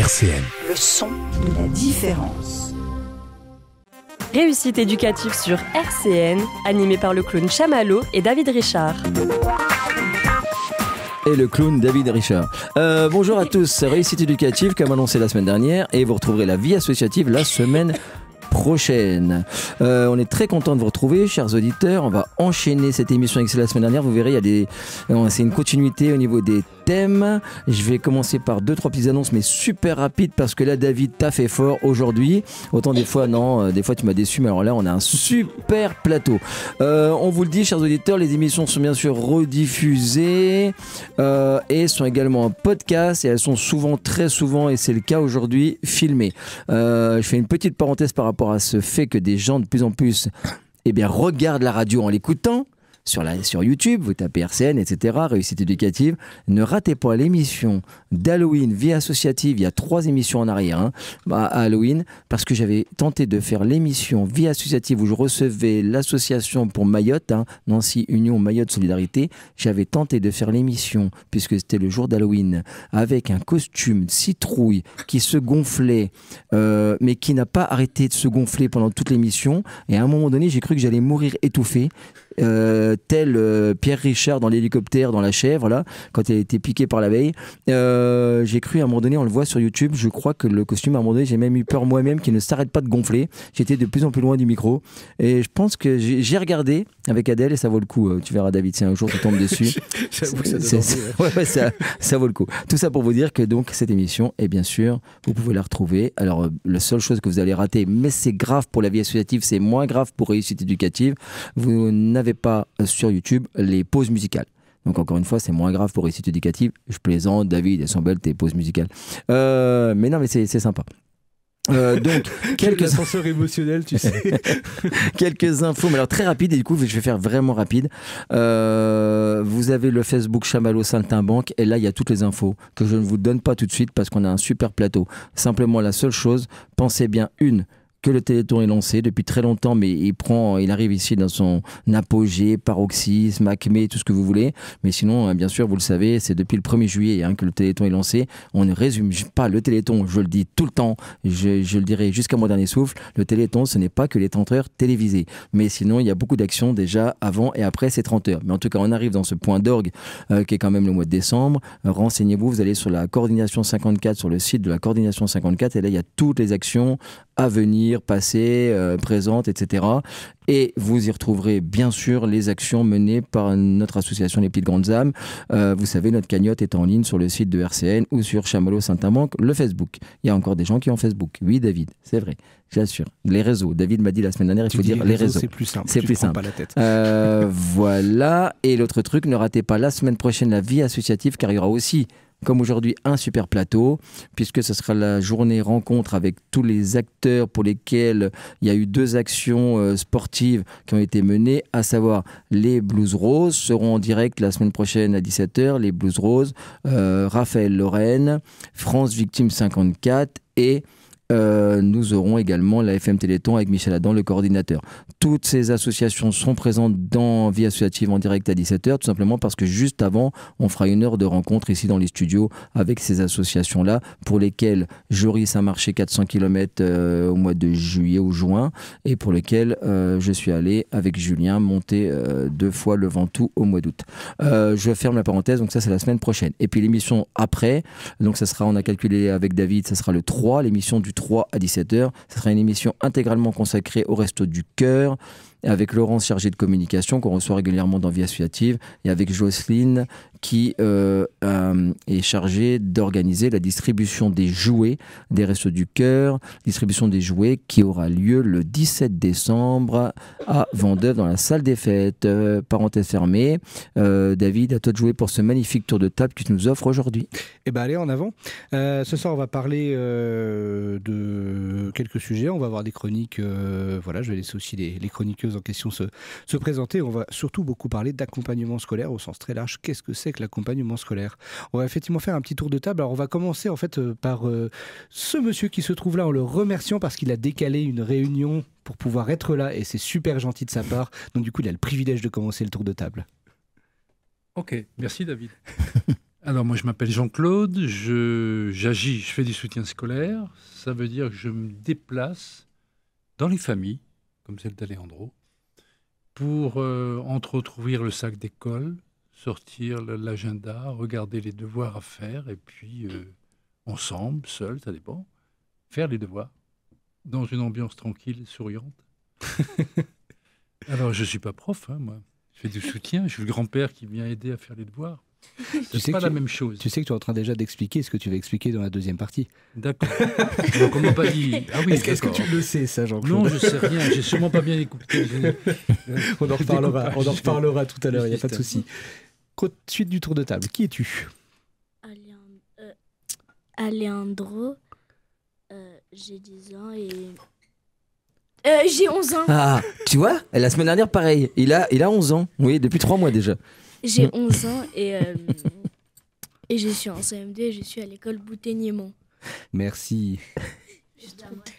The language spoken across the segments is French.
RCN. Le son de la différence. Réussite éducative sur RCN, animé par le clown Chamallow et David Richard. Et le clown David Richard. Bonjour à tous, réussite éducative comme annoncé la semaine dernière, et vous retrouverez la vie associative la semaine prochaine. On est très content de vous retrouver, chers auditeurs. On va enchaîner cette émission avec la semaine dernière. Vous verrez, c'est une continuité au niveau des thèmes. Je vais commencer par 2-3 petites annonces, mais super rapides, parce que là, David, t'as fait fort aujourd'hui. Autant des fois, non, des fois tu m'as déçu, mais alors là, on a un super plateau. On vous le dit, chers auditeurs, les émissions sont bien sûr rediffusées et sont également en podcast, et elles sont souvent, très souvent, et c'est le cas aujourd'hui, filmées. Je fais une petite parenthèse par rapport à ce fait que des gens de plus en plus regardent la radio en l'écoutant. Sur YouTube, vous tapez RCN, etc., réussite éducative. Ne ratez pas l'émission d'Halloween, vie associative. Il y a 3 émissions en arrière à Halloween, parce que j'avais tenté de faire l'émission vie associative où je recevais l'association pour Mayotte, Nancy Union Mayotte Solidarité. J'avais tenté de faire l'émission, puisque c'était le jour d'Halloween, avec un costume citrouille qui se gonflait, mais qui n'a pas arrêté de se gonfler pendant toute l'émission. Et à un moment donné, j'ai cru que j'allais mourir étouffé. Tel Pierre Richard dans l'hélicoptère, dans la chèvre, là, quand il a été piqué par l'abeille. J'ai cru à un moment donné, on le voit sur YouTube, je crois que le costume, à un moment donné, j'ai même eu peur moi-même qu'il ne s'arrête pas de gonfler. J'étais de plus en plus loin du micro. Et je pense que j'ai regardé avec Adèle, et ça vaut le coup. Tu verras, David, si un jour tu tombes dessus. J'avoue que ça donne envie, ouais, ça vaut le coup. Tout ça pour vous dire que donc cette émission, et bien sûr, vous pouvez la retrouver. Alors, la seule chose que vous allez rater, mais c'est grave pour la vie associative, c'est moins grave pour réussite éducative, vous n'avez pas sur YouTube les pauses musicales. Donc encore une fois, c'est moins grave pour réussite éducative. Je plaisante, David, elles sont belles tes pauses musicales. Mais non, mais c'est sympa. Donc quelques ascenseurs émotionnels, tu sais. Quelques infos, mais alors très rapide, et du coup je vais faire vraiment rapide. Vous avez le Facebook Chamallow Saltimbanque, et là il y a toutes les infos que je ne vous donne pas tout de suite, parce qu'on a un super plateau. Simplement, la seule chose, pensez bien que le Téléthon est lancé depuis très longtemps, mais il arrive ici dans son apogée, paroxysme, acmé, tout ce que vous voulez. Mais sinon, bien sûr, vous le savez, c'est depuis le 1er juillet que le Téléthon est lancé. On ne résume pas le Téléthon, je le dis tout le temps, je le dirai jusqu'à mon dernier souffle. Le Téléthon, ce n'est pas que les 30 heures télévisées. Mais sinon, il y a beaucoup d'actions déjà avant et après ces 30 heures. Mais en tout cas, on arrive dans ce point d'orgue qui est quand même le mois de décembre. Renseignez-vous, vous allez sur la coordination 54, sur le site de la coordination 54, et là, il y a toutes les actions à venir, passées, présentes, etc. Et vous y retrouverez bien sûr les actions menées par notre association Les Petites Grandes Âmes. Vous savez, notre cagnotte est en ligne sur le site de RCN ou sur Chamallow Saltimbanque, le Facebook. Il y a encore des gens qui ont Facebook. Oui, David, c'est vrai, j'assure. Les réseaux. David m'a dit la semaine dernière, il faut dire les réseaux. C'est plus simple. C'est plus simple. Pas la tête. Voilà. Et l'autre truc, ne ratez pas la semaine prochaine la vie associative, car il y aura aussi, comme aujourd'hui, un super plateau, puisque ce sera la journée rencontre avec tous les acteurs pour lesquels il y a eu 2 actions sportives qui ont été menées, à savoir les Blues Roses seront en direct la semaine prochaine à 17h, les Blues Roses, Raphaël Lorraine, France Victime 54, et nous aurons également la FM Téléthon avec Michel Adam, le coordinateur. Toutes ces associations seront présentes dans Vie Associative en direct à 17h, tout simplement parce que juste avant, on fera 1 heure de rencontre ici dans les studios avec ces associations-là, pour lesquelles Joris a marché 400 km au mois de juillet ou juin, et pour lesquelles je suis allé avec Julien monter 2 fois le Ventoux au mois d'août. Je ferme la parenthèse, donc ça c'est la semaine prochaine. Et puis l'émission après, donc ça sera, on a calculé avec David, ça sera le 3, l'émission du 3 à 17h. Ce sera une émission intégralement consacrée au Resto du Cœur, avec Laurence, chargée de communication, qu'on reçoit régulièrement dans Vie Associative, et avec Jocelyne, qui est chargée d'organiser la distribution des jouets des Restos du Cœur, distribution des jouets qui aura lieu le 17 décembre à Vendœuvre, dans la salle des fêtes. Parenthèse fermée. David, à toi de jouer pour ce magnifique tour de table que tu nous offres aujourd'hui. Eh bien, allez, en avant. Ce soir, on va parler de quelques sujets. On va avoir des chroniques. Voilà, je vais laisser aussi les chroniqueuses en question se présenter. On va surtout beaucoup parler d'accompagnement scolaire au sens très large. Qu'est-ce que c'est que l'accompagnement scolaire? On va effectivement faire un petit tour de table. Alors, on va commencer en fait par ce monsieur qui se trouve là, en le remerciant parce qu'il a décalé une réunion pour pouvoir être là, et c'est super gentil de sa part. Donc du coup, il a le privilège de commencer le tour de table. Ok, merci David. Alors moi je m'appelle Jean-Claude, je fais du soutien scolaire, ça veut dire que je me déplace dans les familles, comme celle d'Alejandro, pour entre autres ouvrir le sac d'école, sortir l'agenda, regarder les devoirs à faire et puis ensemble, seul, ça dépend, faire les devoirs dans une ambiance tranquille, souriante. Alors je ne suis pas prof, moi, je fais du soutien, je suis le grand-père qui vient aider à faire les devoirs. C'est pas la même chose. Tu sais que tu es en train déjà d'expliquer ce que tu vas expliquer dans la deuxième partie. D'accord. Donc on m'a pas dit. Ah oui. Est-ce que tu le sais ça, Jean-Claude? Non, je sais rien. J'ai sûrement pas bien écouté. On en reparlera tout à l'heure. Il n'y a pas de souci. Suite du tour de table. Qui es-tu? Alejandro. J'ai 10 ans et j'ai 11 ans. Ah, tu vois, la semaine dernière, pareil. Il a 11 ans. Oui, depuis 3 mois déjà. J'ai 11 ans et je suis en CM2 et je suis à l'école Bouteignemont. Merci. Moi, je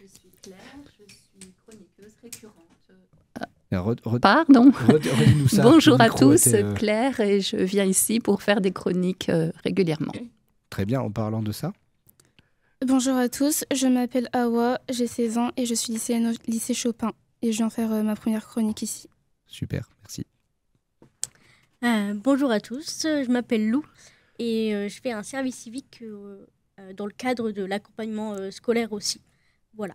suis Claire, je suis chroniqueuse récurrente. Pardon. Redis-nous ça. Bonjour à tous, Claire, et je viens ici pour faire des chroniques régulièrement. Très bien, en parlant de ça. Bonjour à tous, je m'appelle Awa, j'ai 16 ans et je suis lycéenne au lycée Chopin. Et je viens faire ma première chronique ici. Super, merci. Bonjour à tous, je m'appelle Lou et je fais un service civique dans le cadre de l'accompagnement scolaire aussi. Voilà.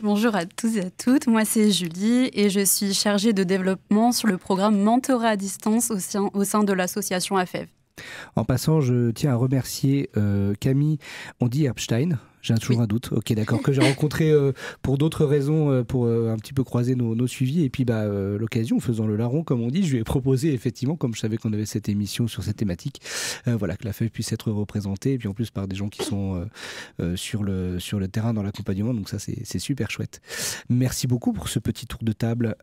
Bonjour à tous et à toutes, moi c'est Julie et je suis chargée de développement sur le programme Mentorat à distance au sein de l'association AFEV. En passant, je tiens à remercier Camille, on dit Erbstein, j'ai toujours un doute, ok d'accord, que j'ai rencontré pour d'autres raisons, pour un petit peu croiser nos suivis, et puis l'occasion, faisant le larron comme on dit, je lui ai proposé effectivement, comme je savais qu'on avait cette émission sur cette thématique, voilà, que la FEV puisse être représentée, et puis en plus par des gens qui sont sur le terrain dans l'accompagnement, donc ça c'est super chouette. Merci beaucoup pour ce petit tour de table.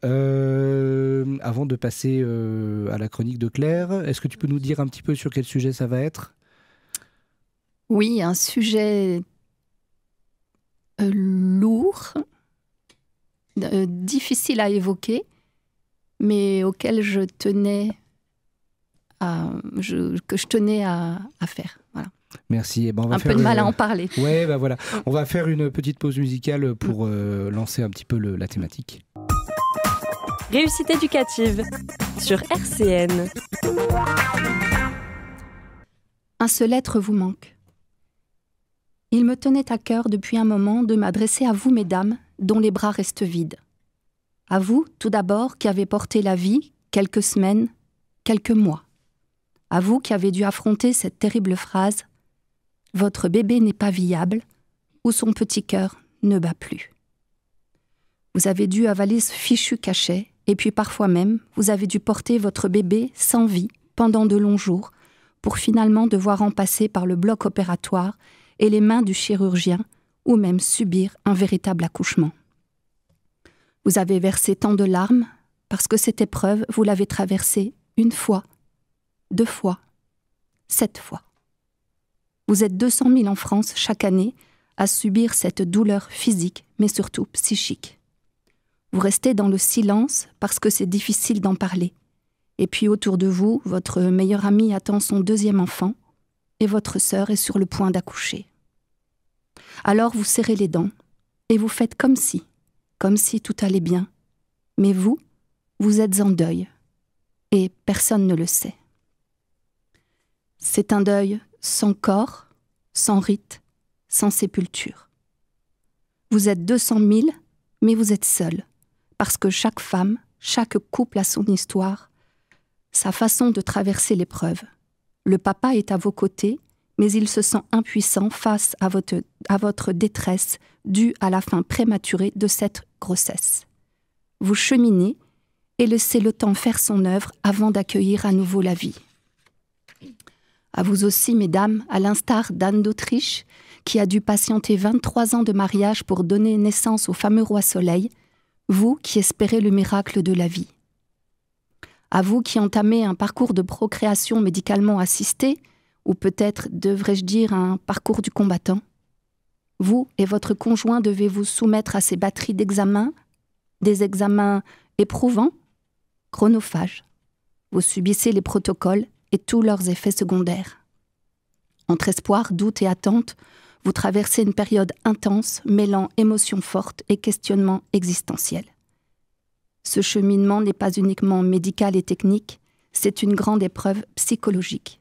Avant de passer à la chronique de Claire, est-ce que tu peux nous dire un petit peu sur quel sujet ça va être ? Oui, un sujet lourd, difficile à évoquer, mais auquel je tenais à faire. Voilà. Merci. On va un peu de mal à en parler. Ouais, voilà. On va faire une petite pause musicale pour lancer un petit peu la thématique. Réussite éducative sur RCN. Un seul être vous manque. Il me tenait à cœur depuis un moment de m'adresser à vous, mesdames, dont les bras restent vides. À vous, tout d'abord, qui avez porté la vie, quelques semaines, quelques mois. À vous qui avez dû affronter cette terrible phrase « Votre bébé n'est pas viable » ou son petit cœur ne bat plus. Vous avez dû avaler ce fichu cachet et puis parfois même, vous avez dû porter votre bébé sans vie pendant de longs jours pour finalement devoir en passer par le bloc opératoire et les mains du chirurgien, ou même subir un véritable accouchement. Vous avez versé tant de larmes, parce que cette épreuve, vous l'avez traversée 1 fois, 2 fois, 7 fois. Vous êtes 200 000 en France chaque année à subir cette douleur physique, mais surtout psychique. Vous restez dans le silence parce que c'est difficile d'en parler. Et puis autour de vous, votre meilleur ami attend son 2e enfant, et votre sœur est sur le point d'accoucher. Alors vous serrez les dents et vous faites comme si tout allait bien. Mais vous êtes en deuil et personne ne le sait. C'est un deuil sans corps, sans rite, sans sépulture. Vous êtes 200 000, mais vous êtes seul, parce que chaque femme, chaque couple a son histoire, sa façon de traverser l'épreuve. Le papa est à vos côtés, mais il se sent impuissant face à votre détresse due à la fin prématurée de cette grossesse. Vous cheminez et laissez le temps faire son œuvre avant d'accueillir à nouveau la vie. À vous aussi, mesdames, à l'instar d'Anne d'Autriche, qui a dû patienter 23 ans de mariage pour donner naissance au fameux roi Soleil, vous qui espérez le miracle de la vie. À vous qui entamez un parcours de procréation médicalement assisté, ou peut-être devrais-je dire un parcours du combattant. Vous et votre conjoint devez vous soumettre à ces batteries d'examens, des examens éprouvants, chronophages. Vous subissez les protocoles et tous leurs effets secondaires. Entre espoir, doute et attente, vous traversez une période intense mêlant émotions fortes et questionnements existentiels. Ce cheminement n'est pas uniquement médical et technique, c'est une grande épreuve psychologique.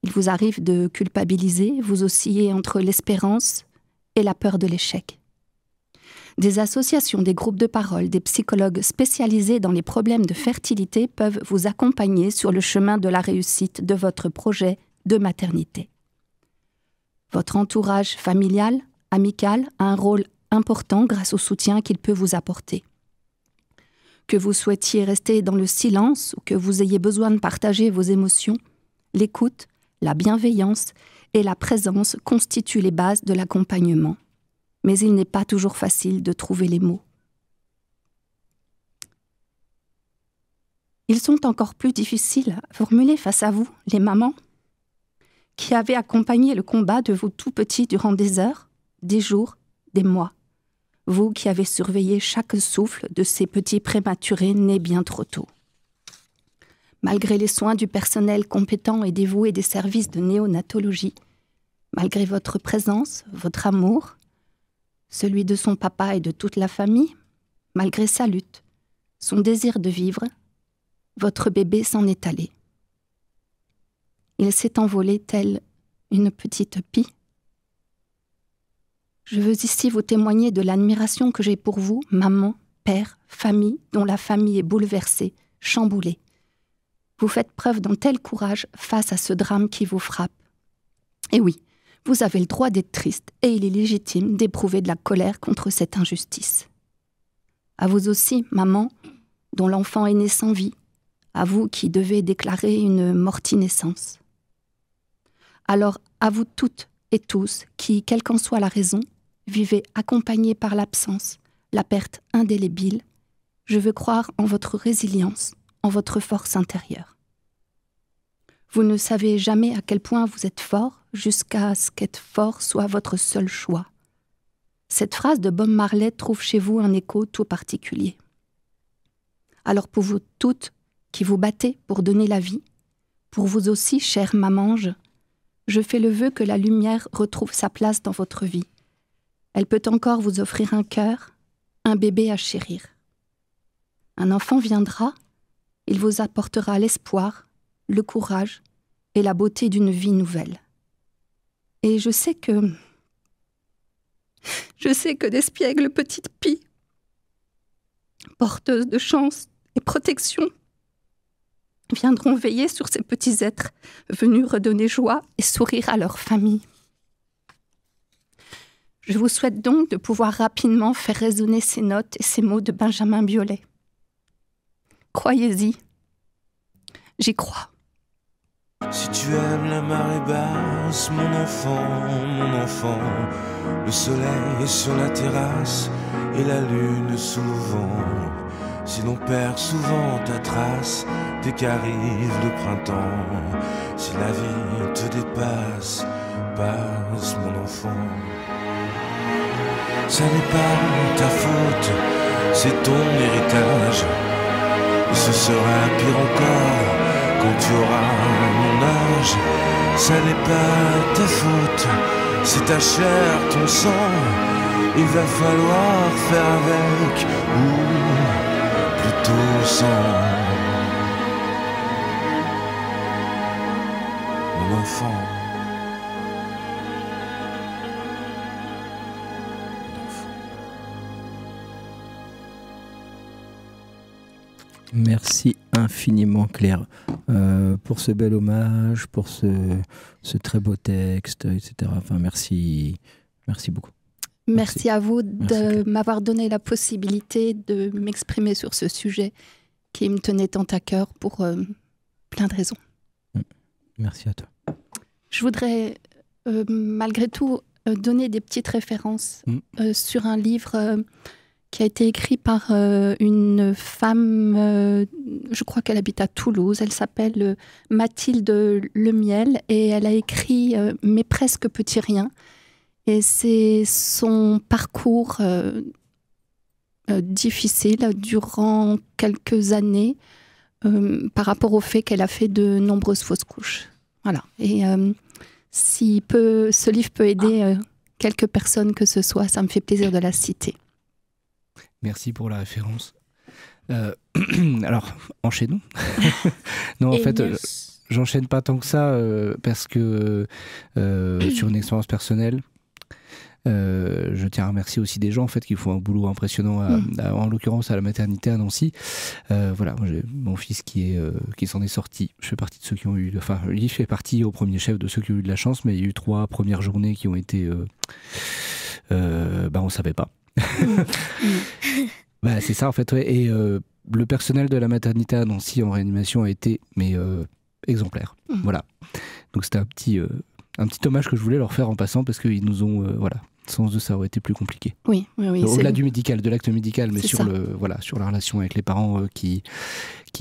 Il vous arrive de culpabiliser, vous oscillez entre l'espérance et la peur de l'échec. Des associations, des groupes de parole, des psychologues spécialisés dans les problèmes de fertilité peuvent vous accompagner sur le chemin de la réussite de votre projet de maternité. Votre entourage familial, amical, a un rôle important grâce au soutien qu'il peut vous apporter. Que vous souhaitiez rester dans le silence ou que vous ayez besoin de partager vos émotions, l'écoute, la bienveillance et la présence constituent les bases de l'accompagnement. Mais il n'est pas toujours facile de trouver les mots. Ils sont encore plus difficiles à formuler face à vous, les mamans, qui avez accompagné le combat de vos tout petits durant des heures, des jours, des mois. Vous qui avez surveillé chaque souffle de ces petits prématurés nés bien trop tôt. Malgré les soins du personnel compétent et dévoué des services de néonatologie, malgré votre présence, votre amour, celui de son papa et de toute la famille, malgré sa lutte, son désir de vivre, votre bébé s'en est allé. Il s'est envolé tel une petite pie. Je veux ici vous témoigner de l'admiration que j'ai pour vous, maman, père, famille, dont la famille est bouleversée, chamboulée. Vous faites preuve d'un tel courage face à ce drame qui vous frappe. Et oui, vous avez le droit d'être triste et il est légitime d'éprouver de la colère contre cette injustice. À vous aussi, maman, dont l'enfant est né sans vie, à vous qui devez déclarer une morti-naissance. Alors, à vous toutes et tous qui, quelle qu'en soit la raison, vivez accompagnés par l'absence, la perte indélébile, je veux croire en votre résilience, en votre force intérieure. Vous ne savez jamais à quel point vous êtes fort jusqu'à ce qu'être fort soit votre seul choix. Cette phrase de Bob Marley trouve chez vous un écho tout particulier. Alors pour vous toutes qui vous battez pour donner la vie, pour vous aussi, chère mamange, je fais le vœu que la lumière retrouve sa place dans votre vie. Elle peut encore vous offrir un cœur, un bébé à chérir. Un enfant viendra, il vous apportera l'espoir, le courage et la beauté d'une vie nouvelle. Et je sais que d'espiègles petites pies, porteuses de chance et protection, viendront veiller sur ces petits êtres venus redonner joie et sourire à leur famille. Je vous souhaite donc de pouvoir rapidement faire résonner ces notes et ces mots de Benjamin Biolay. Croyez-y, j'y crois. Si tu aimes la marée basse, mon enfant, le soleil est sur la terrasse et la lune sous le vent. Si l'on perd souvent ta trace dès qu'arrive le printemps, si la vie te dépasse, passe mon enfant. Ça n'est pas ta faute, c'est ton héritage. Et ce sera pire encore quand tu auras mon âge. Ça n'est pas ta faute, c'est ta chair, ton sang. Il va falloir faire avec, ou plutôt sans. Mon enfant. Merci infiniment Claire pour ce bel hommage, pour ce très beau texte, etc. Enfin, merci beaucoup. Merci à vous de m'avoir donné la possibilité de m'exprimer sur ce sujet qui me tenait tant à cœur pour plein de raisons. Merci à toi. Je voudrais malgré tout donner des petites références sur un livre qui a été écrit par une femme, je crois qu'elle habite à Toulouse. Elle s'appelle Mathilde Lemiel et elle a écrit « Mais presque petit rien ». Et c'est son parcours difficile durant quelques années par rapport au fait qu'elle a fait de nombreuses fausses couches. Voilà. Et ce livre peut aider quelques personnes que ce soit, ça me fait plaisir de la citer. Merci pour la référence. Alors, enchaînons. Non, en fait, j'enchaîne pas tant que ça parce que sur une expérience personnelle, je tiens à remercier aussi des gens en fait qui font un boulot impressionnant en l'occurrence à la maternité à Nancy. Voilà, moi, j'ai mon fils qui s'en est sorti. Je fais partie de ceux qui ont eu, enfin, il fait partie au premier chef de ceux qui ont eu de la chance, mais il y a eu 3 premières journées qui ont été, on savait pas. C'est ça en fait, ouais. Et le personnel de la maternité à Nancy en réanimation a été exemplaire. Voilà. Donc c'était un petit hommage que je voulais leur faire en passant parce qu'ils nous ont sans eux ça aurait été plus compliqué. Oui. Au-delà du médical, de l'acte médical, mais sur la relation avec les parents qui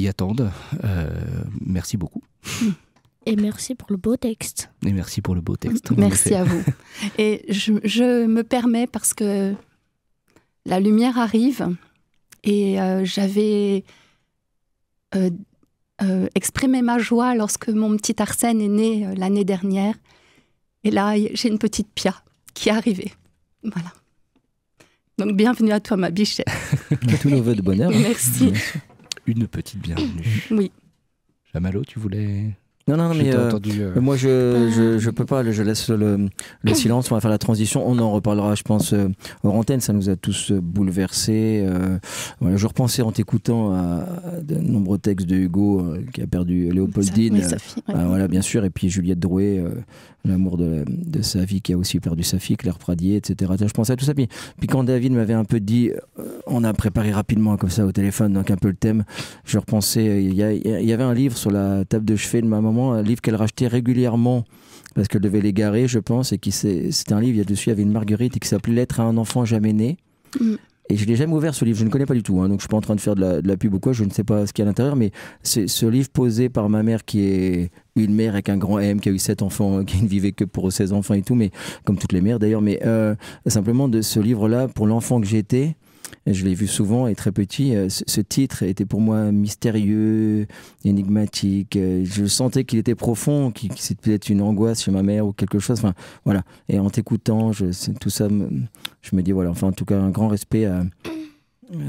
attendent. Merci beaucoup. Et merci pour le beau texte. Merci à vous. Et je me permets parce que la lumière arrive et j'avais exprimé ma joie lorsque mon petit Arsène est né l'année dernière. Et là, j'ai une petite Pia qui est arrivée. Voilà. Donc, bienvenue à toi, ma bichette. Tous nos vœux de bonheur. Merci. Une petite bienvenue. Oui. Chamallow, tu voulais... Non, mais moi je peux pas, je laisse le silence, on va faire la transition, on en reparlera je pense hors antenne, ça nous a tous bouleversés. Voilà, je repensais en t'écoutant à de nombreux textes de Hugo qui a perdu Léopoldine, voilà, bien sûr, et puis Juliette Drouet, l'amour de sa vie qui a aussi perdu sa fille, Claire Pradier, etc. Je pensais à tout ça, puis quand David m'avait un peu dit, on a préparé rapidement comme ça au téléphone, donc un peu le thème, je repensais, il y avait un livre sur la table de chevet de ma maman, un livre qu'elle rachetait régulièrement parce qu'elle devait l'égarer, je pense, et c'était un livre, dessus il y avait une marguerite et qui s'appelait Lettre à un enfant jamais né. Et je ne l'ai jamais ouvert ce livre, je ne connais pas du tout, donc je ne suis pas en train de faire de la pub ou quoi, je ne sais pas ce qu'il y a à l'intérieur, mais c'est ce livre posé par ma mère qui est une mère avec un grand M, qui a eu 7 enfants, qui ne vivait que pour ses enfants et tout, mais comme toutes les mères d'ailleurs, mais simplement de ce livre-là, pour l'enfant que j'étais, je l'ai vu souvent et très petit, ce titre était pour moi mystérieux, énigmatique, je sentais qu'il était profond, qu'il c'était peut-être une angoisse chez ma mère ou quelque chose, enfin voilà, et en t'écoutant, tout ça, je me dis voilà, enfin en tout cas un grand respect à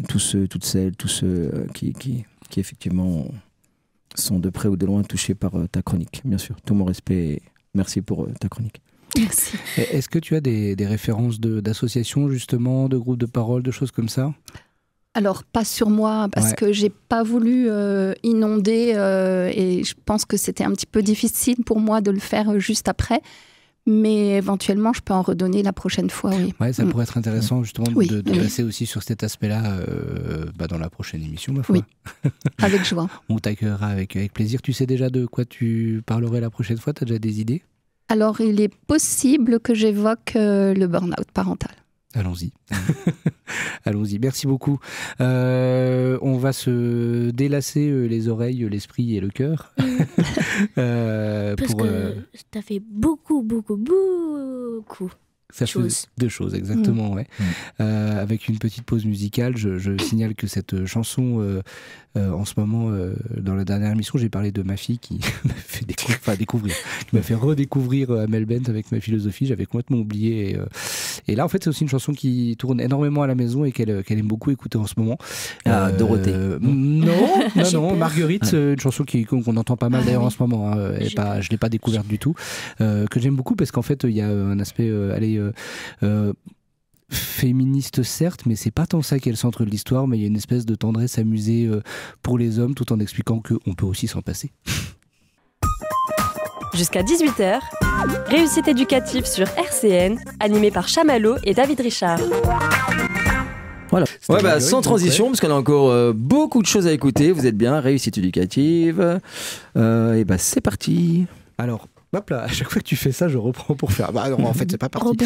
tous ceux, toutes celles, tous ceux qui effectivement sont de près ou de loin touchés par ta chronique, bien sûr, tout mon respect et merci pour ta chronique. Merci. Est-ce que tu as des références d'associations, justement, de groupes de parole, de choses comme ça? Alors, pas sur moi, parce que j'ai pas voulu inonder et je pense que c'était un petit peu difficile pour moi de le faire juste après. Mais éventuellement, je peux en redonner la prochaine fois, oui. Ouais, ça pourrait être intéressant, justement, de passer aussi sur cet aspect-là dans la prochaine émission, ma foi. Oui, avec joie. On t'accueillera avec plaisir. Tu sais déjà de quoi tu parlerais la prochaine fois? Tu as déjà des idées? Alors, il est possible que j'évoque le burn-out parental. Allons-y. Allons-y. Merci beaucoup. On va se délasser les oreilles, l'esprit et le cœur. Parce que t'as fait beaucoup. Ça fait 2 choses, exactement, ouais. Avec une petite pause musicale, je signale que cette chanson, en ce moment, dans la dernière émission, j'ai parlé de ma fille qui m'a fait qui m'a fait redécouvrir Amel Bent avec Ma philosophie. J'avais complètement oublié. Et là, en fait, c'est aussi une chanson qui tourne énormément à la maison et qu'elle aime beaucoup écouter en ce moment. Dorothée. Non, Marguerite, une chanson qu'on entend pas mal d'ailleurs en ce moment. Je l'ai pas découverte du tout. Que j'aime beaucoup parce qu'en fait, il y a un aspect, féministe certes, mais c'est pas tant ça qui est le centre de l'histoire, mais il y a une espèce de tendresse amusée pour les hommes, tout en expliquant qu'on peut aussi s'en passer. Jusqu'à 18h, réussite éducative sur RCN, animée par Chamallow et David Richard. Voilà. Sans transition, parce qu'on a encore beaucoup de choses à écouter. Vous êtes bien, réussite éducative. Et c'est parti. Alors, hop là, à chaque fois que tu fais ça, je reprends pour faire. Non, en fait, c'est pas parti.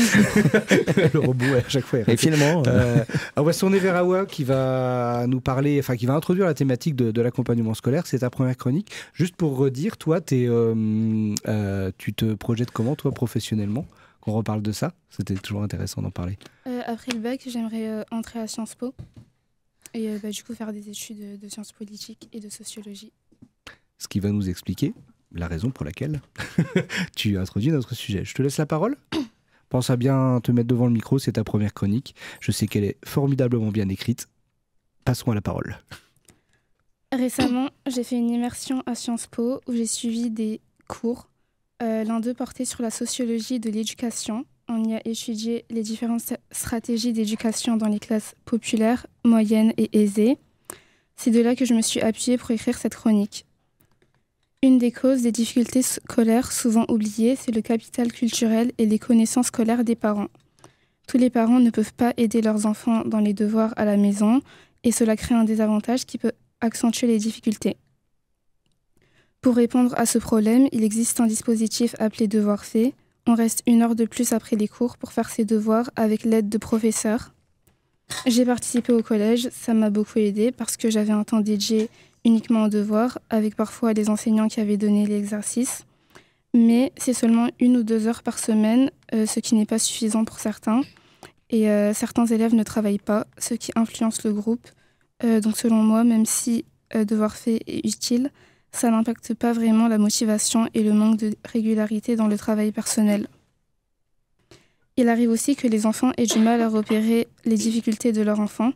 Le robot, à chaque fois. Et finalement. On va se tourner vers Awa qui va nous parler, qui va introduire la thématique de l'accompagnement scolaire. C'est ta première chronique. Juste pour redire, toi, tu te projettes comment, toi, professionnellement? Qu'on reparle de ça. C'était toujours intéressant d'en parler. Après le bac, j'aimerais entrer à Sciences Po. et du coup faire des études de sciences politiques et de sociologie. Ce qui va nous expliquer la raison pour laquelle tu as introduit notre sujet. Je te laisse la parole. Pense à bien te mettre devant le micro, c'est ta première chronique. Je sais qu'elle est formidablement bien écrite. Passons à la parole. Récemment, j'ai fait une immersion à Sciences Po où j'ai suivi des cours. L'un d'eux portait sur la sociologie de l'éducation. On y a étudié les différentes stratégies d'éducation dans les classes populaires, moyennes et aisées. C'est de là que je me suis appuyée pour écrire cette chronique. Une des causes des difficultés scolaires souvent oubliées, c'est le capital culturel et les connaissances scolaires des parents. Tous les parents ne peuvent pas aider leurs enfants dans les devoirs à la maison et cela crée un désavantage qui peut accentuer les difficultés. Pour répondre à ce problème, il existe un dispositif appelé Devoirs faits. On reste 1 heure de plus après les cours pour faire ses devoirs avec l'aide de professeurs. J'ai participé au collège, ça m'a beaucoup aidé parce que j'avais un temps dédié uniquement aux devoirs, avec parfois des enseignants qui avaient donné l'exercice. Mais c'est seulement 1 ou 2 heures par semaine, ce qui n'est pas suffisant pour certains. Et certains élèves ne travaillent pas, ce qui influence le groupe. Donc selon moi, même si Devoirs faits est utile, ça n'impacte pas vraiment la motivation et le manque de régularité dans le travail personnel. Il arrive aussi que les enfants aient du mal à repérer les difficultés de leur enfant.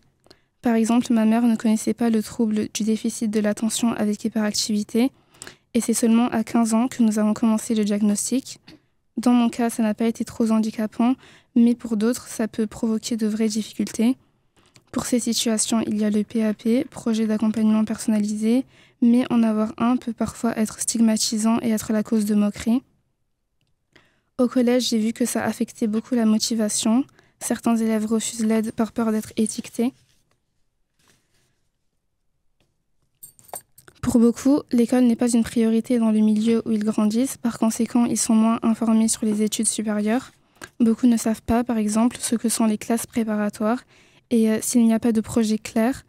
Par exemple, ma mère ne connaissait pas le trouble du déficit de l'attention avec hyperactivité et c'est seulement à 15 ans que nous avons commencé le diagnostic. Dans mon cas, ça n'a pas été trop handicapant, mais pour d'autres, ça peut provoquer de vraies difficultés. Pour ces situations, il y a le PAP, projet d'accompagnement personnalisé, mais en avoir un peut parfois être stigmatisant et être la cause de moqueries. Au collège, j'ai vu que ça affectait beaucoup la motivation. Certains élèves refusent l'aide par peur d'être étiquetés. Pour beaucoup, l'école n'est pas une priorité dans le milieu où ils grandissent. Par conséquent, ils sont moins informés sur les études supérieures. Beaucoup ne savent pas, par exemple, ce que sont les classes préparatoires. Et s'il n'y a pas de projet clair,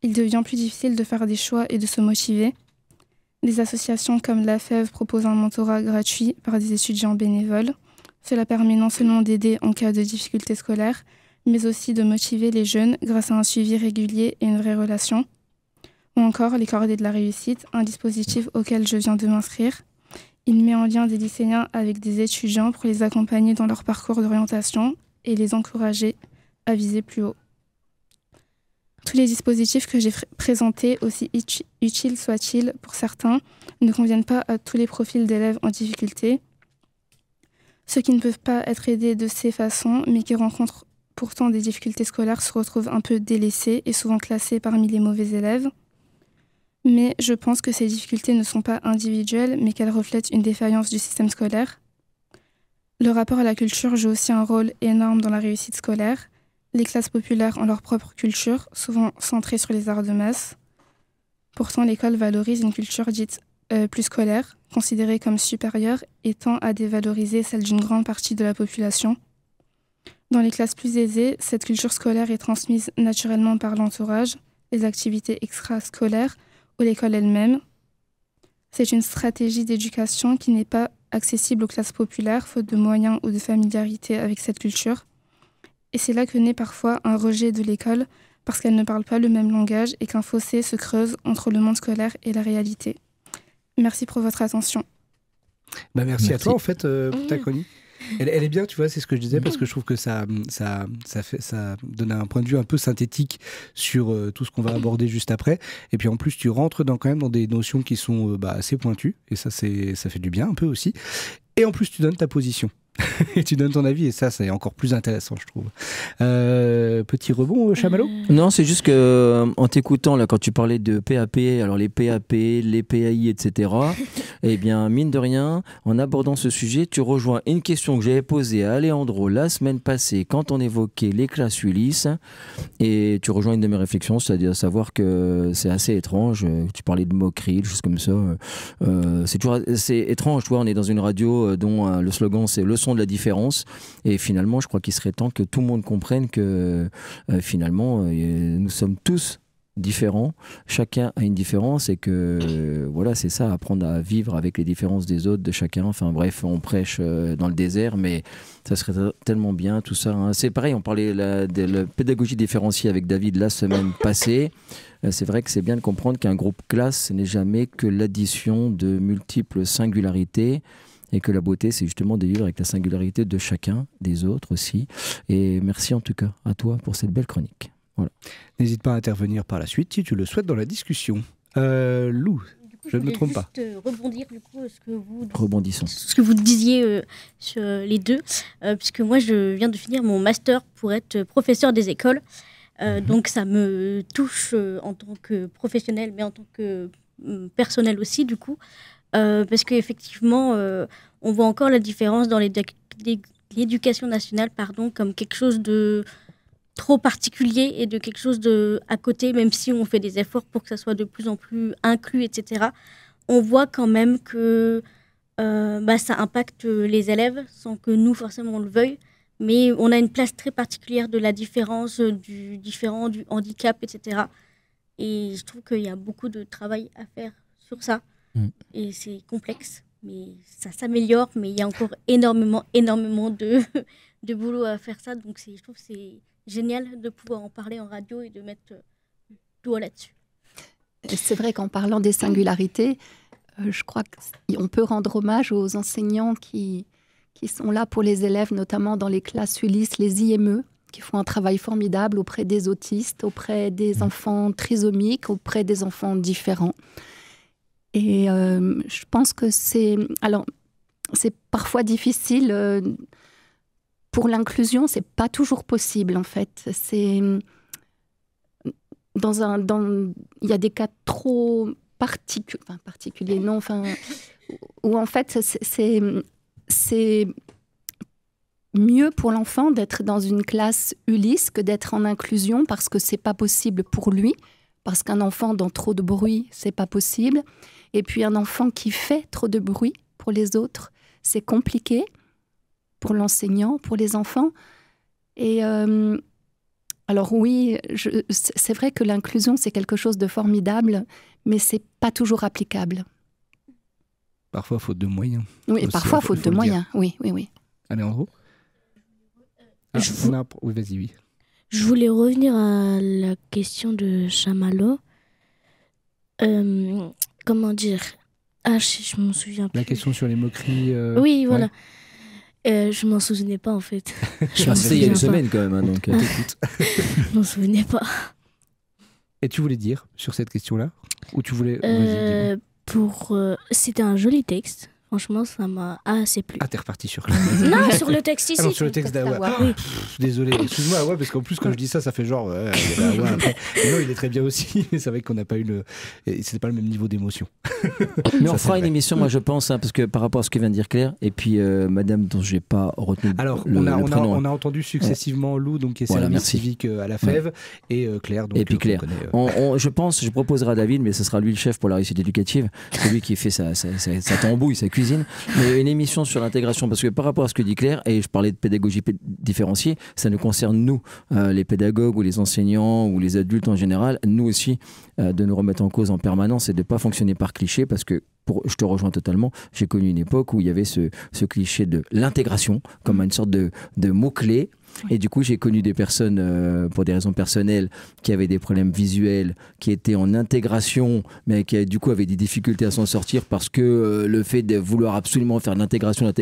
il devient plus difficile de faire des choix et de se motiver. Des associations comme l'AFEV proposent un mentorat gratuit par des étudiants bénévoles. Cela permet non seulement d'aider en cas de difficultés scolaires, mais aussi de motiver les jeunes grâce à un suivi régulier et une vraie relation. Ou encore les cordées de la réussite, un dispositif auquel je viens de m'inscrire. Il met en lien des lycéens avec des étudiants pour les accompagner dans leur parcours d'orientation et les encourager à viser plus haut. Tous les dispositifs que j'ai présentés, aussi utiles soient-ils pour certains, ne conviennent pas à tous les profils d'élèves en difficulté. Ceux qui ne peuvent pas être aidés de ces façons, mais qui rencontrent pourtant des difficultés scolaires, se retrouvent un peu délaissés et souvent classés parmi les mauvais élèves. Mais je pense que ces difficultés ne sont pas individuelles, mais qu'elles reflètent une défaillance du système scolaire. Le rapport à la culture joue aussi un rôle énorme dans la réussite scolaire. Les classes populaires ont leur propre culture, souvent centrée sur les arts de masse. Pourtant, l'école valorise une culture dite plus scolaire, considérée comme supérieure, et tend à dévaloriser celle d'une grande partie de la population. Dans les classes plus aisées, cette culture scolaire est transmise naturellement par l'entourage, les activités extrascolaires ou l'école elle-même. C'est une stratégie d'éducation qui n'est pas accessible aux classes populaires, faute de moyens ou de familiarité avec cette culture. Et c'est là que naît parfois un rejet de l'école, parce qu'elle ne parle pas le même langage et qu'un fossé se creuse entre le monde scolaire et la réalité. Merci pour votre attention. Merci à toi, en fait, pour ta chronique. Elle est bien, tu vois, c'est ce que je disais, parce que je trouve que ça donne un point de vue un peu synthétique sur tout ce qu'on va aborder juste après. Et puis en plus, tu rentres quand même dans des notions qui sont assez pointues, et ça fait du bien un peu aussi. Et en plus, tu donnes ta position. Et tu donnes ton avis, et ça, c'est encore plus intéressant, je trouve. Petit rebond, Chamallow ? Non, c'est juste que en t'écoutant, là, quand tu parlais de PAP, alors les PAP, les PAI, etc., eh bien, mine de rien, en abordant ce sujet, tu rejoins une question que j'avais posée à Alejandro la semaine passée quand on évoquait les classes Ulysse, et tu rejoins une de mes réflexions, c'est-à-dire savoir que c'est assez étrange. Tu parlais de moquerie, des choses comme ça. C'est étrange, tu vois, on est dans une radio dont le slogan c'est le son de la différence, et finalement je crois qu'il serait temps que tout le monde comprenne que finalement nous sommes tous différents, chacun a une différence et que voilà, c'est ça, apprendre à vivre avec les différences des autres, de chacun. Enfin bref, on prêche dans le désert, mais ça serait tellement bien tout ça. Hein. C'est pareil, on parlait de la pédagogie différenciée avec David la semaine passée. C'est vrai que c'est bien de comprendre qu'un groupe classe, ce n'est jamais que l'addition de multiples singularités. Et que la beauté, c'est justement de vivre avec la singularité de chacun, des autres aussi. Et merci en tout cas à toi pour cette belle chronique. Voilà. N'hésite pas à intervenir par la suite si tu le souhaites dans la discussion. Lou, je ne me trompe pas. Rebondir du coup Rebondissons. Ce que vous disiez sur les deux, puisque moi je viens de finir mon master pour être professeur des écoles. Donc ça me touche en tant que professionnel, mais en tant que personnel aussi du coup. Parce qu'effectivement, on voit encore la différence dans l'éducation nationale comme quelque chose de trop particulier et de quelque chose de à côté, même si on fait des efforts pour que ça soit de plus en plus inclus, etc. On voit quand même que ça impacte les élèves sans que nous, forcément, on le veuille. Mais on a une place très particulière de la différence, du différent, du handicap, etc. Et je trouve qu'il y a beaucoup de travail à faire sur ça. Et c'est complexe, mais ça s'améliore, mais il y a encore énormément de boulot à faire ça. Donc je trouve que c'est génial de pouvoir en parler en radio et de mettre doigt là-dessus. C'est vrai qu'en parlant des singularités, je crois qu'on peut rendre hommage aux enseignants qui sont là pour les élèves, notamment dans les classes Ulysse, les IME, qui font un travail formidable auprès des autistes, auprès des enfants trisomiques, auprès des enfants différents. Et je pense que c'est parfois difficile. Pour l'inclusion, c'est pas toujours possible, en fait. Il y a des cas trop particuliers, non, où en fait, c'est mieux pour l'enfant d'être dans une classe Ulysse que d'être en inclusion parce que c'est pas possible pour lui, parce qu'un enfant dans trop de bruit, c'est pas possible. Et puis un enfant qui fait trop de bruit pour les autres, c'est compliqué pour l'enseignant, pour les enfants. Et alors oui, c'est vrai que l'inclusion, c'est quelque chose de formidable, mais c'est pas toujours applicable. Parfois, faute de moyens. Oui, parfois, faute de moyens. Oui. Alejandro ? Oui, vas-y, oui. Je voulais revenir à la question de Chamallow. Comment dire ? Je m'en souviens plus. La question sur les moqueries. Oui, voilà. Je m'en souvenais pas en fait. C'était il y a une semaine quand même, hein, donc t'écoutes. Je m'en souvenais pas. Et tu voulais dire sur cette question-là ? Ou tu voulais. C'était un joli texte. Franchement, ça m'a assez plu. Ah, t'es reparti sur Non, sur le texte ici. Ah non, sur le texte d'Awa. Oui. Désolé, excuse-moi, parce qu'en plus, quand je dis ça, ça fait genre. Il y a Awa après. Mais non, il est très bien aussi. Mais c'est vrai qu'on n'a pas eu c'était pas le même niveau d'émotion. Mais on fera une émission, moi je pense, parce que par rapport à ce que vient de dire Claire, et puis madame dont je n'ai pas retenu alors, le prénom. On a entendu successivement Lou, donc, qui est service civique à la Fève, et Claire. Donc, et puis Claire. Je proposerai à David, mais ce sera lui le chef pour la réussite éducative. C'est lui qui fait sa tambouille, sa cuisine. Mais une émission sur l'intégration, parce que par rapport à ce que dit Claire, et je parlais de pédagogie différenciée, ça nous concerne nous, les pédagogues ou les enseignants ou les adultes en général, nous aussi, de nous remettre en cause en permanence et de ne pas fonctionner par cliché, parce que je te rejoins totalement, j'ai connu une époque où il y avait ce cliché de l'intégration comme une sorte de mot-clé. Et du coup, j'ai connu des personnes, pour des raisons personnelles, qui avaient des problèmes visuels, qui étaient en intégration, mais qui du coup avaient des difficultés à s'en sortir parce que le fait de vouloir absolument faire l'intégration,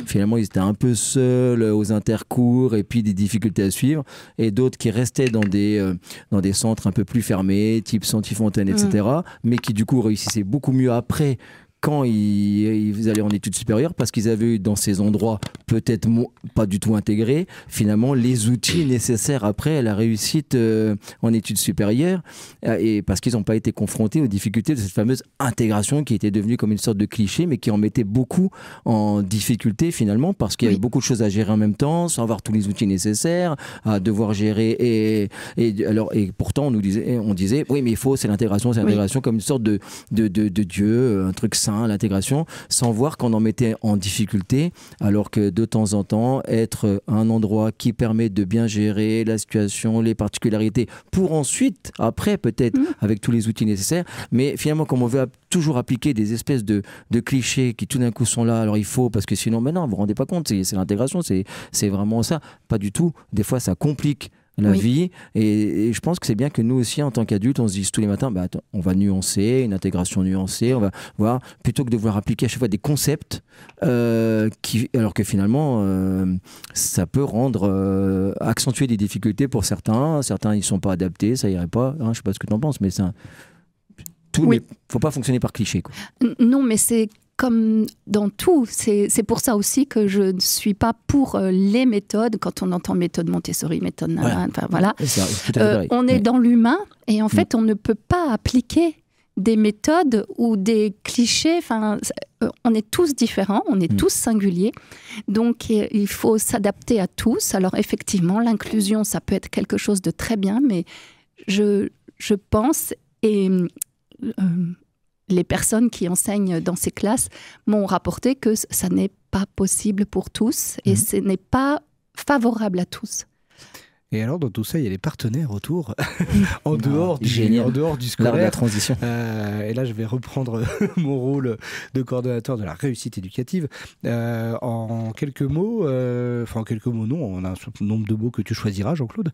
finalement, ils étaient un peu seuls aux intercours et puis des difficultés à suivre. Et d'autres qui restaient dans des centres un peu plus fermés, type Santi-Fontaine, etc., mais qui du coup réussissaient beaucoup mieux après quand ils allaient en études supérieures, parce qu'ils avaient eu dans ces endroits peut-être pas du tout intégrés, finalement, les outils nécessaires après à la réussite en études supérieures, et parce qu'ils n'ont pas été confrontés aux difficultés de cette fameuse intégration qui était devenue comme une sorte de cliché, mais qui en mettait beaucoup en difficulté finalement, parce qu'il y avait beaucoup de choses à gérer en même temps, sans avoir tous les outils nécessaires, à devoir gérer. Et pourtant, on disait, oui, mais c'est l'intégration comme une sorte de Dieu, un truc saint, hein, l'intégration, sans voir qu'on en mettait en difficulté, alors que de temps en temps, être un endroit qui permet de bien gérer la situation, les particularités, pour ensuite, après peut-être, avec tous les outils nécessaires, mais finalement, comme on veut toujours appliquer des espèces de clichés qui tout d'un coup sont là, alors il faut, parce que sinon, maintenant, vous vous rendez pas compte, c'est l'intégration, c'est vraiment ça. Pas du tout. Des fois, ça complique la vie, et je pense que c'est bien que nous aussi en tant qu'adultes on se dise tous les matins attends, on va nuancer, une intégration nuancée, on va voir, plutôt que de vouloir appliquer à chaque fois des concepts alors que finalement ça peut accentuer des difficultés pour certains ils sont pas adaptés, ça irait pas, hein, je sais pas ce que tu en penses, mais faut pas fonctionner par cliché, quoi. Non, mais c'est comme dans tout, c'est pour ça aussi que je ne suis pas pour les méthodes. Quand on entend méthode Montessori, méthode Nana, enfin voilà, on est dans l'humain, et en fait on ne peut pas appliquer des méthodes ou des clichés. Enfin, on est tous différents, on est tous singuliers, donc il faut s'adapter à tous. Alors effectivement, l'inclusion, ça peut être quelque chose de très bien, mais je pense, et les personnes qui enseignent dans ces classes m'ont rapporté que ça n'est pas possible pour tous, et ce n'est pas favorable à tous. Et alors, dans tout ça, il y a les partenaires autour, en dehors du scolaire. L'art de la transition. Et là, je vais reprendre mon rôle de coordonnateur de la réussite éducative. En quelques mots, non, on a un certain nombre de mots que tu choisiras, Jean-Claude.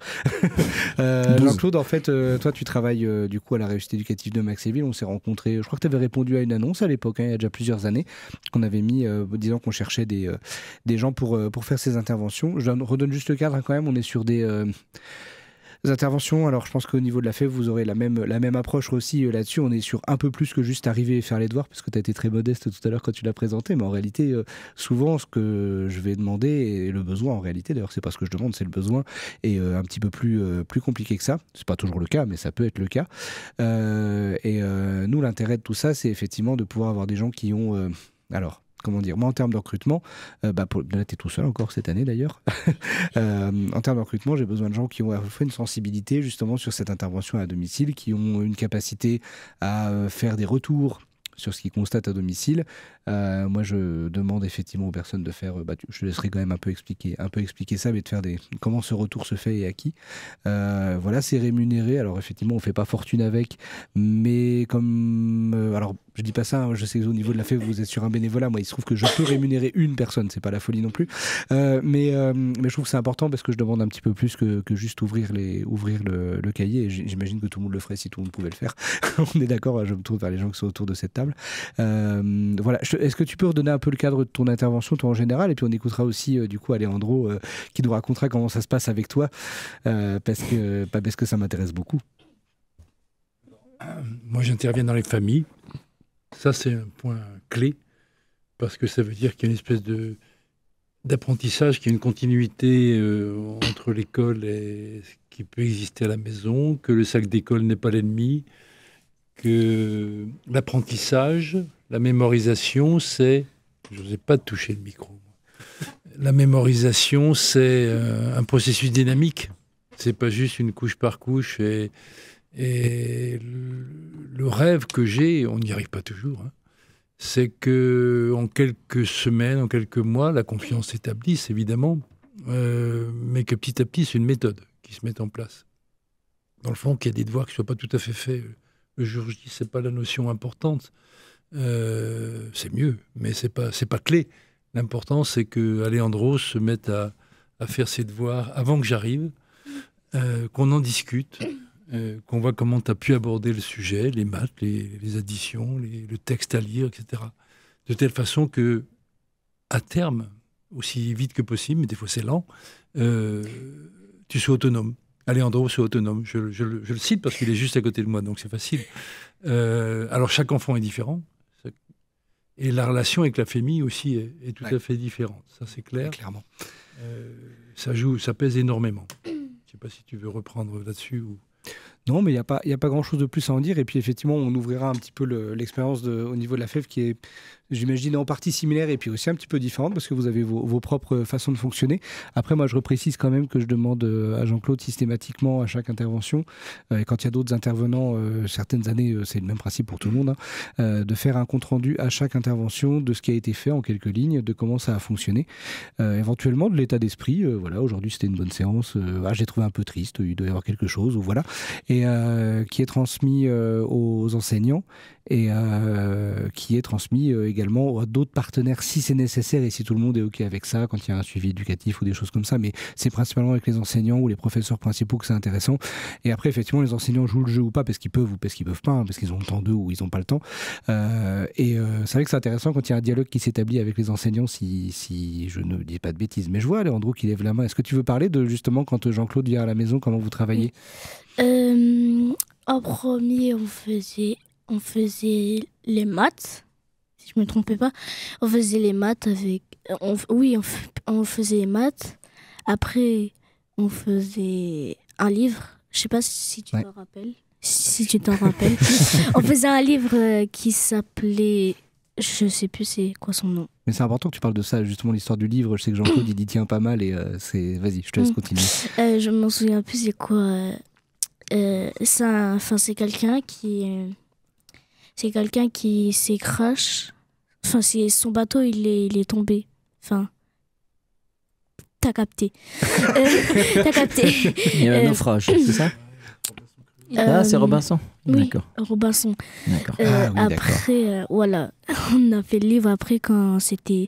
Jean-Claude, en fait, toi, tu travailles du coup à la réussite éducative de Maxéville. On s'est rencontrés, je crois que tu avais répondu à une annonce à l'époque, hein, il y a déjà plusieurs années, qu'on avait mis, disant qu'on cherchait des gens pour faire ces interventions. Je redonne juste le cadre, hein, quand même. On est sur des interventions. Alors je pense qu'au niveau de la FEV, vous aurez la même approche aussi là-dessus. On est sur un peu plus que juste arriver et faire les devoirs, parce que tu as été très modeste tout à l'heure quand tu l'as présenté, mais en réalité, souvent ce que je vais demander, et le besoin en réalité, d'ailleurs c'est pas ce que je demande, c'est le besoin, est un petit peu plus compliqué que ça. C'est pas toujours le cas, mais ça peut être le cas. Nous, l'intérêt de tout ça, c'est effectivement de pouvoir avoir des gens qui ont... comment dire, moi en termes de recrutement, là t'es tout seul encore cette année d'ailleurs, en termes de recrutement, j'ai besoin de gens qui ont à la fois une sensibilité justement sur cette intervention à domicile, qui ont une capacité à faire des retours sur ce qu'ils constatent à domicile. Moi, je demande effectivement aux personnes de faire, je te laisserai quand même un peu expliquer ça, mais de faire comment ce retour se fait et à qui. Voilà, c'est rémunéré. Alors effectivement, on fait pas fortune avec, mais comme alors je dis pas ça, hein, je sais qu'au niveau de la FEV, vous êtes sur un bénévolat. Moi, il se trouve que je peux rémunérer une personne, c'est pas la folie non plus. Mais je trouve que c'est important, parce que je demande un petit peu plus que juste ouvrir le cahier. Et j'imagine que tout le monde le ferait si tout le monde pouvait le faire. On est d'accord, je me tourne vers les gens qui sont autour de cette table. Voilà. Est-ce que tu peux redonner un peu le cadre de ton intervention, toi en général, et puis on écoutera aussi du coup Alejandro qui nous racontera comment ça se passe avec toi, parce que ça m'intéresse beaucoup. Moi, j'interviens dans les familles. Ça, c'est un point clé, parce que ça veut dire qu'il y a une espèce d'apprentissage, qu'il y a une continuité entre l'école et ce qui peut exister à la maison, que le sac d'école n'est pas l'ennemi, que l'apprentissage, la mémorisation, c'est... Je n'osais pas toucher le micro. La mémorisation, c'est un processus dynamique. C'est pas juste une couche par couche. Et le rêve que j'ai, on n'y arrive pas toujours, hein, c'est qu'en quelques semaines, en quelques mois, la confiance s'établisse, évidemment, mais que petit à petit, c'est une méthode qui se met en place. Dans le fond, qu'il y a des devoirs qui ne soient pas tout à fait faits le jour J, ce n'est pas la notion importante. C'est mieux, mais ce n'est pas clé. L'important, c'est que Alejandro se mette à faire ses devoirs avant que j'arrive, qu'on en discute, qu'on voit comment tu as pu aborder le sujet, les maths, les additions, le texte à lire, etc. De telle façon que, à terme, aussi vite que possible, mais des fois c'est lent, tu sois autonome. Alejandro soit autonome. Je le cite parce qu'il est juste à côté de moi, donc c'est facile. Alors chaque enfant est différent. Et la relation avec la famille aussi est tout à fait différente. Ça, c'est clair. Ouais, clairement. Ça pèse énormément. Je ne sais pas si tu veux reprendre là-dessus ou... Non, mais il n'y a pas grand-chose de plus à en dire. Et puis effectivement, on ouvrira un petit peu l'expérience au niveau de la FEV qui est, j'imagine, en partie similaire et puis aussi un petit peu différente parce que vous avez vos propres façons de fonctionner. Après, moi, je reprécise quand même que je demande à Jean-Claude systématiquement à chaque intervention, et quand il y a d'autres intervenants, certaines années, c'est le même principe pour tout le monde, de faire un compte-rendu à chaque intervention de ce qui a été fait en quelques lignes, de comment ça a fonctionné, éventuellement de l'état d'esprit. Voilà, aujourd'hui, c'était une bonne séance. J'ai trouvé un peu triste, il doit y avoir quelque chose, ou voilà. Et qui est transmis aux enseignants et qui est transmis également à d'autres partenaires si c'est nécessaire et si tout le monde est OK avec ça, quand il y a un suivi éducatif ou des choses comme ça. Mais c'est principalement avec les enseignants ou les professeurs principaux que c'est intéressant. Et après, effectivement, les enseignants jouent le jeu ou pas parce qu'ils peuvent ou parce qu'ils peuvent pas, hein, parce qu'ils ont le temps d'eux ou ils n'ont pas le temps. C'est vrai que c'est intéressant quand il y a un dialogue qui s'établit avec les enseignants, si je ne dis pas de bêtises. Mais je vois Alejandro qui lève la main. Est-ce que tu veux parler de justement quand Jean-Claude vient à la maison, comment vous travaillez? En premier, on faisait les maths, si je me trompais pas. On faisait les maths avec... on faisait les maths. Après, on faisait un livre. Je sais pas si tu t'en rappelles. Si tu t'en rappelles. On faisait un livre qui s'appelait... Je sais plus c'est quoi son nom. Mais c'est important que tu parles de ça, justement, l'histoire du livre. Je sais que Jean-Claude, il y tient pas mal et c'est... Vas-y, je te laisse continuer. Je m'en souviens plus c'est quoi... c'est quelqu'un qui s'est crash. Enfin, son bateau, il est tombé. Enfin, t'as capté. T'as capté. Il y a un naufrage, c'est ça? C'est Robinson. Oui, d'accord. Robinson. D'accord. Après, voilà, on a fait le livre après quand c'était...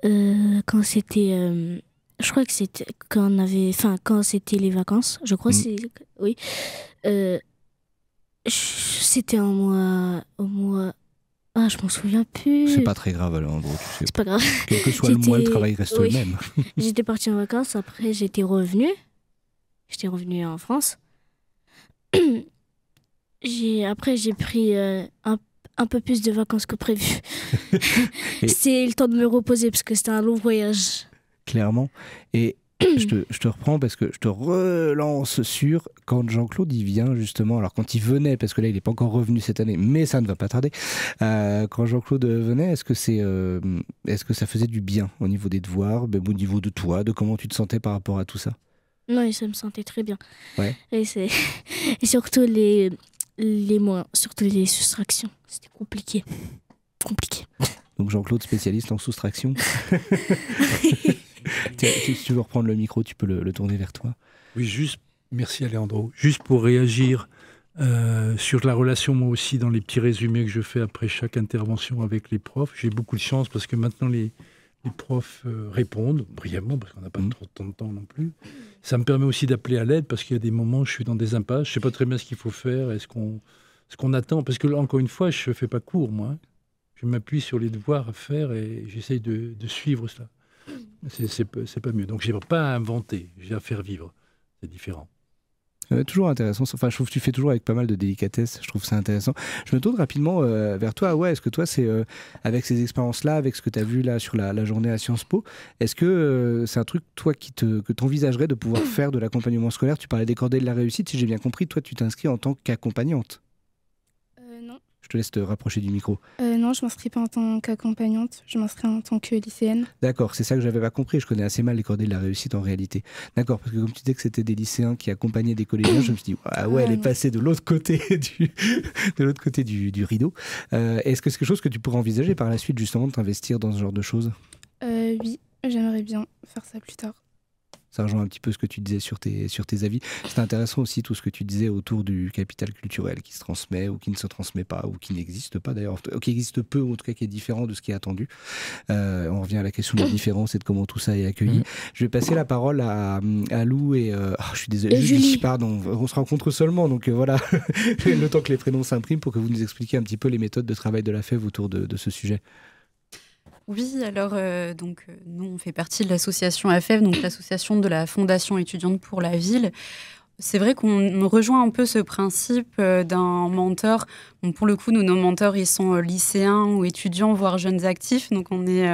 je crois que c'était quand c'était les vacances. Je crois que c'est... Oui. C'était au mois... Ah, je m'en souviens plus. C'est pas très grave, Alejandro, tu sais. C'est pas grave. Quel que soit le mois, le travail reste le même. J'étais partie en vacances, après j'étais revenue. J'étais revenue en France. Après, j'ai pris un peu plus de vacances que prévu. C'est le temps de me reposer parce que c'était un long voyage. Clairement. Et je te reprends parce que je te relance sur quand Jean-Claude il vient justement, alors quand il venait, parce que là il n'est pas encore revenu cette année, mais ça ne va pas tarder, quand Jean-Claude venait, est-ce que ça faisait du bien au niveau des devoirs, au niveau de toi, de comment tu te sentais par rapport à tout ça? Non, ça me sentait très bien. Ouais. Et surtout surtout les soustractions, c'était compliqué. Donc Jean-Claude, spécialiste en soustraction. Tiens, si tu veux reprendre le micro, tu peux le tourner vers toi. Oui, merci Alejandro. Juste pour réagir sur la relation, moi aussi, dans les petits résumés que je fais après chaque intervention avec les profs, j'ai beaucoup de chance parce que maintenant les profs répondent brièvement parce qu'on n'a pas trop de temps non plus. Ça me permet aussi d'appeler à l'aide parce qu'il y a des moments où je suis dans des impasses, je ne sais pas très bien ce qu'il faut faire, ce qu'on attend. Parce que, encore une fois, je ne fais pas cours, moi. Je m'appuie sur les devoirs à faire et j'essaye de suivre cela. C'est pas mieux. Donc, je n'ai pas à inventer, j'ai à faire vivre. C'est différent. Toujours intéressant. Enfin, je trouve que tu fais toujours avec pas mal de délicatesse. Je trouve ça intéressant. Je me tourne rapidement vers toi. Ouais, est-ce que toi, c'est avec ces expériences-là, avec ce que tu as vu là sur la journée à Sciences Po, est-ce que c'est un truc, toi, que tu envisagerais de pouvoir faire de l'accompagnement scolaire? Tu parlais des cordées de la réussite. Si j'ai bien compris, toi, tu t'inscris en tant qu'accompagnante. Non. Je te laisse te rapprocher du micro. Non, je ne m'inscris pas en tant qu'accompagnante. Je m'inscris en tant que lycéenne. D'accord, c'est ça que je n'avais pas compris. Je connais assez mal les cordées de la réussite en réalité. D'accord, parce que comme tu disais que c'était des lycéens qui accompagnaient des collégiens, je me suis dit, elle est passée de l'autre côté du rideau. Est-ce que c'est quelque chose que tu pourrais envisager par la suite, justement, de t'investir dans ce genre de choses? Oui, j'aimerais bien faire ça plus tard. Ça rejoint un petit peu ce que tu disais sur tes avis. C'est intéressant aussi tout ce que tu disais autour du capital culturel qui se transmet ou qui ne se transmet pas ou qui n'existe pas d'ailleurs, qui existe peu ou en tout cas qui est différent de ce qui est attendu. On revient à la question de la différence et de comment tout ça est accueilli. Je vais passer la parole à Lou et... je suis désolé, Julie, pardon, on se rencontre seulement, donc voilà, le temps que les prénoms s'impriment pour que vous nous expliquiez un petit peu les méthodes de travail de la FEV autour de ce sujet. Oui, alors nous on fait partie de l'association AFEV, donc l'association de la Fondation étudiante pour la ville. C'est vrai qu'on rejoint un peu ce principe d'un mentor. Bon, pour le coup, nos mentors, ils sont lycéens ou étudiants, voire jeunes actifs. Donc on est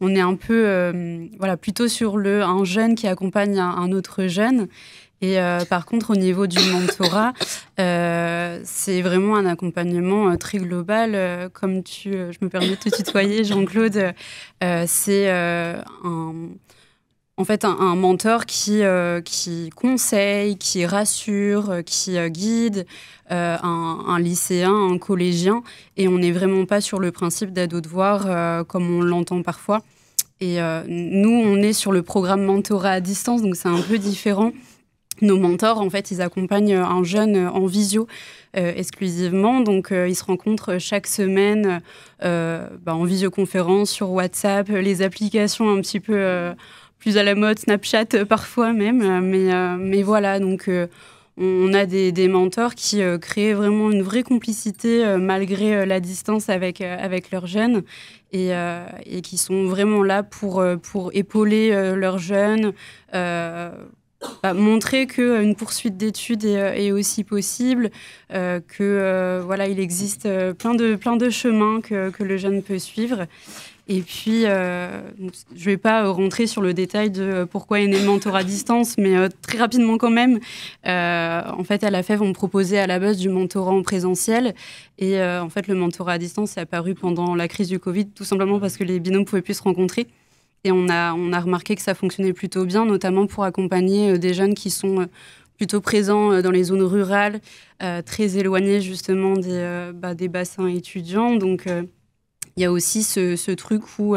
un peu plutôt sur un jeune qui accompagne un autre jeune. Et par contre, au niveau du mentorat, c'est vraiment un accompagnement très global. Comme je me permets de te tutoyer, Jean-Claude, c'est en fait un mentor qui conseille, qui rassure, qui guide un lycéen, un collégien. Et on n'est vraiment pas sur le principe d'ado-devoir comme on l'entend parfois. Et nous, on est sur le programme mentorat à distance, donc c'est un peu différent. Nos mentors, en fait, ils accompagnent un jeune en visio exclusivement. Donc, ils se rencontrent chaque semaine en visioconférence, sur WhatsApp, les applications un petit peu plus à la mode, Snapchat parfois même. Mais voilà, donc on a des mentors qui créent vraiment une vraie complicité malgré la distance avec leurs jeunes et qui sont vraiment là pour épauler leurs jeunes, montrer qu'une poursuite d'études est aussi possible, voilà, il existe plein de chemins que le jeune peut suivre. Et puis, je ne vais pas rentrer sur le détail de pourquoi est né le mentorat à distance, mais très rapidement quand même. En fait, à la FEV, on proposait à la base du mentorat en présentiel. Et en fait, le mentorat à distance est apparu pendant la crise du Covid, tout simplement parce que les binômes ne pouvaient plus se rencontrer. Et on a remarqué que ça fonctionnait plutôt bien, notamment pour accompagner des jeunes qui sont plutôt présents dans les zones rurales, très éloignés justement des bassins étudiants. Donc, il y a aussi ce truc où,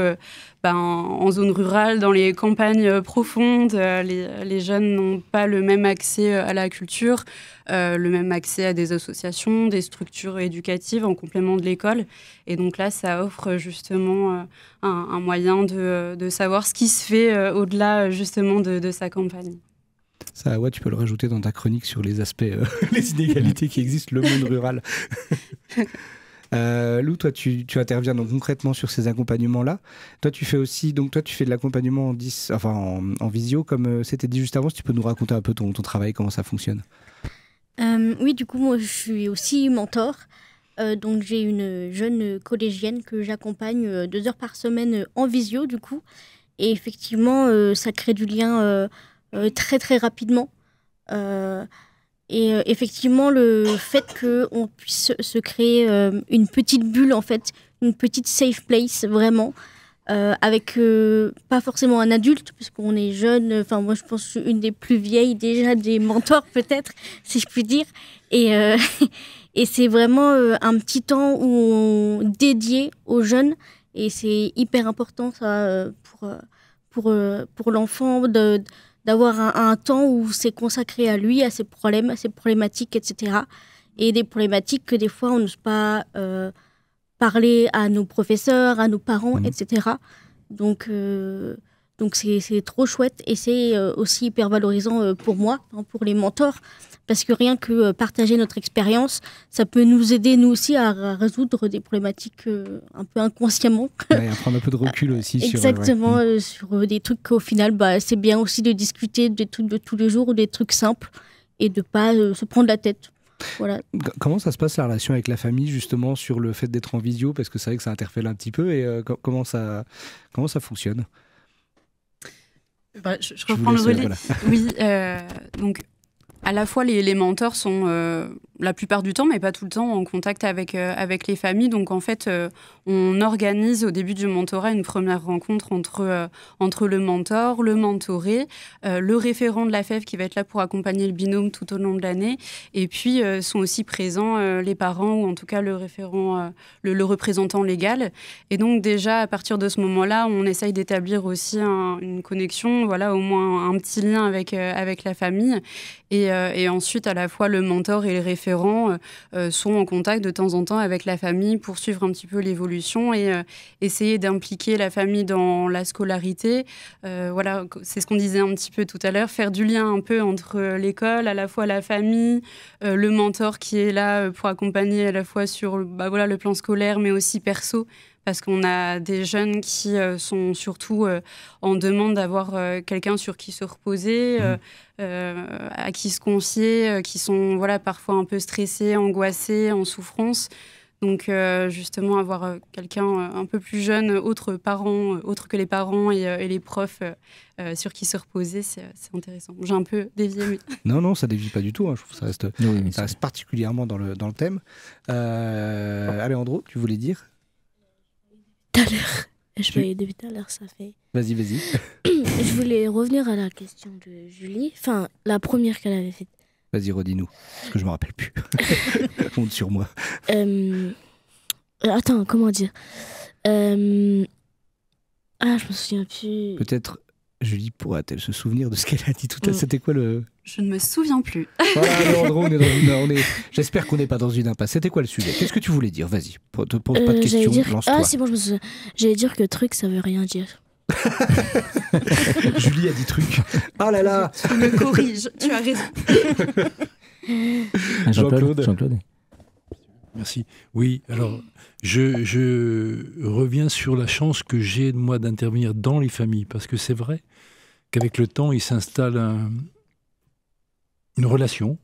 en zone rurale, dans les campagnes profondes, les jeunes n'ont pas le même accès à la culture, le même accès à des associations, des structures éducatives en complément de l'école. Et donc là, ça offre justement un moyen de savoir ce qui se fait au-delà justement de sa campagne. Ça, ouais, tu peux le rajouter dans ta chronique sur les aspects, les inégalités qui existent, le monde rural. Lou, toi, tu interviens donc concrètement sur ces accompagnements-là. Toi, tu fais de l'accompagnement en visio, comme c'était dit juste avant. Si tu peux nous raconter un peu ton travail, comment ça fonctionne? Oui, du coup, moi, je suis aussi mentor. Donc, j'ai une jeune collégienne que j'accompagne 2 heures par semaine en visio, du coup. Et effectivement, ça crée du lien très, très rapidement. Et effectivement, le fait qu'on puisse se créer une petite bulle, en fait, une petite safe place, vraiment, avec pas forcément un adulte, parce qu'on est jeune, enfin moi je pense une des plus vieilles déjà des mentors peut-être, si je puis dire. Et c'est vraiment un petit temps dédié aux jeunes, et c'est hyper important ça pour l'enfant d'avoir un temps où c'est consacré à lui, à ses problèmes, à ses problématiques, etc. Et des problématiques que des fois on n'ose pas parler à nos professeurs, à nos parents, etc. Donc c'est trop chouette, et c'est aussi hyper valorisant pour moi, pour les mentors, parce que rien que partager notre expérience, ça peut nous aider nous aussi à résoudre des problématiques un peu inconsciemment. Ouais, à prendre un peu de recul aussi. Exactement, sur des trucs qu'au final, c'est bien aussi de discuter des trucs de tous les jours, ou des trucs simples, et de pas se prendre la tête. Voilà. Comment ça se passe la relation avec la famille justement sur le fait d'être en visio, parce que c'est vrai que ça interpelle un petit peu, et comment ça fonctionne? Je reprends le relais. Voilà. Oui, donc à la fois les mentors sont la plupart du temps, mais pas tout le temps, en contact avec les familles. Donc en fait, on organise au début du mentorat une première rencontre entre le mentor, le mentoré, le référent de la FEV qui va être là pour accompagner le binôme tout au long de l'année. Et puis sont aussi présents les parents, ou en tout cas le référent, le représentant légal. Et donc déjà, à partir de ce moment-là, on essaye d'établir aussi une connexion, voilà, au moins un petit lien avec la famille. Et ensuite, à la fois, le mentor et le référent sont en contact de temps en temps avec la famille pour suivre un petit peu l'évolution et essayer d'impliquer la famille dans la scolarité. Voilà, c'est ce qu'on disait un petit peu tout à l'heure, faire du lien un peu entre l'école, à la fois la famille, le mentor qui est là pour accompagner à la fois sur le plan scolaire, mais aussi perso. Parce qu'on a des jeunes qui sont surtout en demande d'avoir quelqu'un sur qui se reposer, à qui se confier, qui sont parfois un peu stressés, angoissés, en souffrance. Donc justement avoir quelqu'un un peu plus jeune, autre que les parents et les profs sur qui se reposer, c'est intéressant. J'ai un peu dévié, mais... Non, ça dévie pas du tout. Hein. Je trouve que ça reste particulièrement dans le thème. Alejandro, tu voulais dire? Tout à l'heure. Je voyais depuis tout à l'heure, ça fait... Vas-y. Je voulais revenir à la question de Julie. Enfin, la première qu'elle avait faite. Vas-y, redis-nous, parce que je me rappelle plus. Compte sur moi. Attends, comment dire je me souviens plus. Peut-être Julie pourra-t-elle se souvenir de ce qu'elle a dit tout à l'heure. C'était quoi le... Je ne me souviens plus. Voilà, Alejandro, j'espère qu'on n'est pas dans une impasse. C'était quoi le sujet? Qu'est-ce que tu voulais dire? Vas-y, te pose pas de questions, lance-toi. Ah, c'est bon, je me souviens. J'allais dire que truc, ça veut rien dire. Julie a dit truc. Oh là là. Tu me corriges, tu as raison. Jean-Claude. Merci. Oui, alors je reviens sur la chance que j'ai, moi, d'intervenir dans les familles, parce que c'est vrai qu'avec le temps, il s'installe une relation,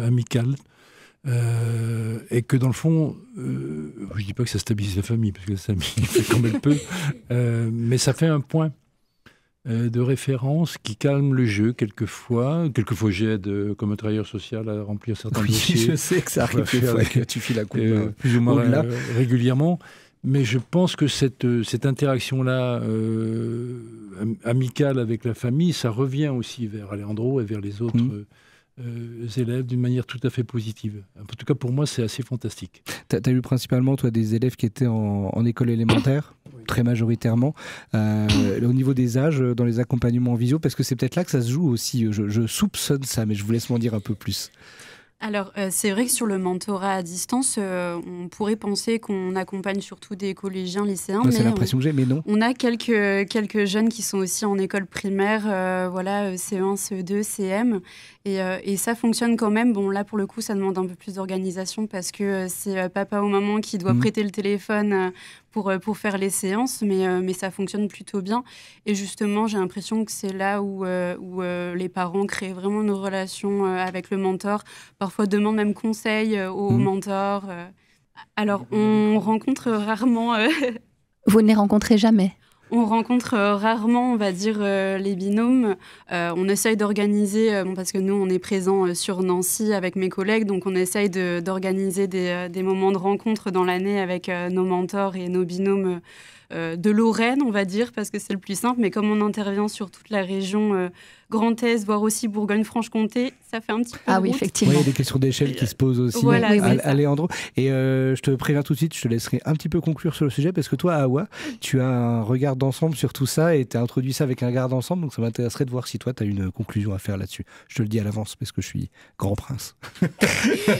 amicale, et que dans le fond, je dis pas que ça stabilise la famille, parce que ça fait comme elle peut, mais ça fait un point de référence qui calme le jeu quelquefois. Quelquefois, j'aide comme un travailleur social à remplir certains dossiers. Je sais que ça arrive des fois que tu files la coupe plus ou moins régulièrement. Mais je pense que cette interaction-là amicale avec la famille, ça revient aussi vers Alejandro et vers les autres élèves d'une manière tout à fait positive. En tout cas, pour moi, c'est assez fantastique. Tu as eu principalement, toi, des élèves qui étaient en école élémentaire, très majoritairement. Au niveau des âges, dans les accompagnements en visio, parce que c'est peut-être là que ça se joue aussi. Je soupçonne ça, mais je vous laisse m'en dire un peu plus. Alors, c'est vrai que sur le mentorat à distance, on pourrait penser qu'on accompagne surtout des collégiens, lycéens. C'est l'impression que j'ai, mais non. On a quelques jeunes qui sont aussi en école primaire, CE1, CE2, CM. Et ça fonctionne quand même. Bon, là, pour le coup, ça demande un peu plus d'organisation parce que c'est papa ou maman qui doit prêter le téléphone pour faire les séances, mais ça fonctionne plutôt bien. Et justement, j'ai l'impression que c'est là où les parents créent vraiment une relation avec le mentor. Parfois, demandent même conseil au mentor. Alors, on rencontre rarement... Vous ne les rencontrez jamais? On rencontre rarement, on va dire, les binômes. On essaye d'organiser, parce que nous, on est présents sur Nancy avec mes collègues, donc on essaye d'organiser des moments de rencontre dans l'année avec nos mentors et nos binômes de Lorraine, on va dire, parce que c'est le plus simple. Mais comme on intervient sur toute la région Grand Est, voire aussi Bourgogne-Franche-Comté, ça fait un petit peu Ah oui, route. effectivement. Il y a des questions d'échelle qui se posent aussi, voilà, Alejandro. Et je te préviens tout de suite, je te laisserai un petit peu conclure sur le sujet, parce que toi, Awa, tu as un regard d'ensemble sur tout ça et tu as introduit ça avec un regard d'ensemble, donc ça m'intéresserait de voir si toi, tu as une conclusion à faire là-dessus. Je te le dis à l'avance, parce que je suis grand prince.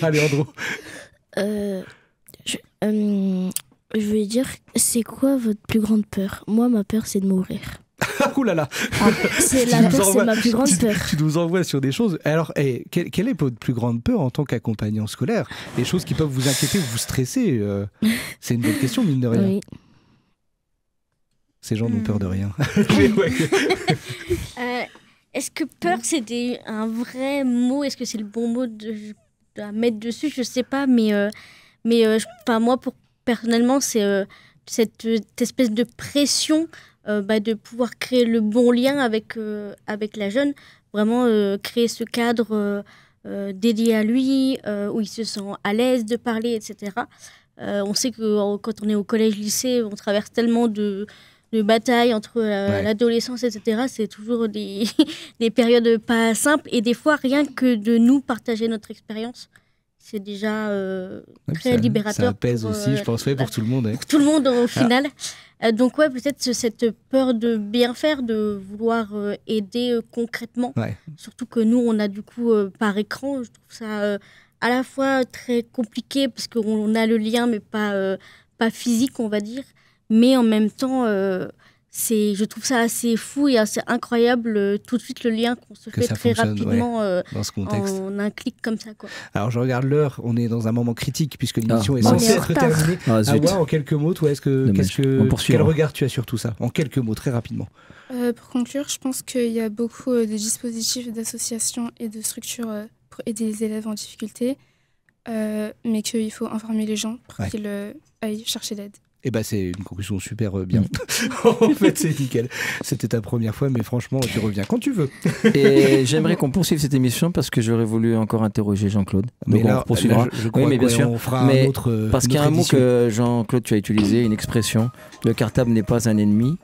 Alejandro. Je veux dire, c'est quoi votre plus grande peur? Moi, ma peur, c'est de mourir. Ouh là là. C'est la peur, c'est ma plus grande peur. Tu nous envoies sur des choses. Alors, quelle est votre plus grande peur en tant qu'accompagnant scolaire? Les choses qui peuvent vous inquiéter ou vous stresser, c'est une bonne question, mine de rien. Oui. Ces gens n'ont peur de rien. Est-ce que peur, c'était un vrai mot? Est-ce que c'est le bon mot à mettre dessus? Je sais pas, mais moi, personnellement, c'est cette espèce de pression de pouvoir créer le bon lien avec la jeune, vraiment créer ce cadre dédié à lui, où il se sent à l'aise de parler, etc. On sait que quand on est au collège-lycée, on traverse tellement de batailles entre l'adolescence, etc. C'est toujours des périodes pas simples, et des fois, rien que de nous partager notre expérience, c'est déjà très libérateur. Ça apaise aussi, je pense, pour tout le monde. Pour tout le monde, au final. Donc, peut-être cette peur de bien faire, de vouloir aider concrètement. Ouais. Surtout que nous, on a du coup, par écran, je trouve ça à la fois très compliqué, parce qu'on a le lien, mais pas physique, on va dire. Mais en même temps, je trouve ça assez fou et assez incroyable, tout de suite, le lien qu'on se fait très rapidement dans ce contexte. En un clic comme ça, quoi. Alors, je regarde l'heure, on est dans un moment critique puisque l'émission est censée être terminée. En quelques mots, toi, quel regard tu as sur tout ça? En quelques mots, très rapidement. Pour conclure, je pense qu'il y a beaucoup de dispositifs, d'associations et de structures pour aider les élèves en difficulté. mais qu'il faut informer les gens pour Ouais. qu'ils aillent chercher l'aide. Eh ben, c'est une conclusion super bien. En fait, c'est nickel. C'était ta première fois, mais franchement, tu reviens quand tu veux. Et j'aimerais qu'on poursuive cette émission parce que j'aurais voulu encore interroger Jean-Claude. Mais Donc là, on poursuivra. je crois oui, mais bien sûr. qu'on fera mais un autre. parce qu'il y a un mot que Jean-Claude tu as utilisé, une expression. Le cartable n'est pas un ennemi.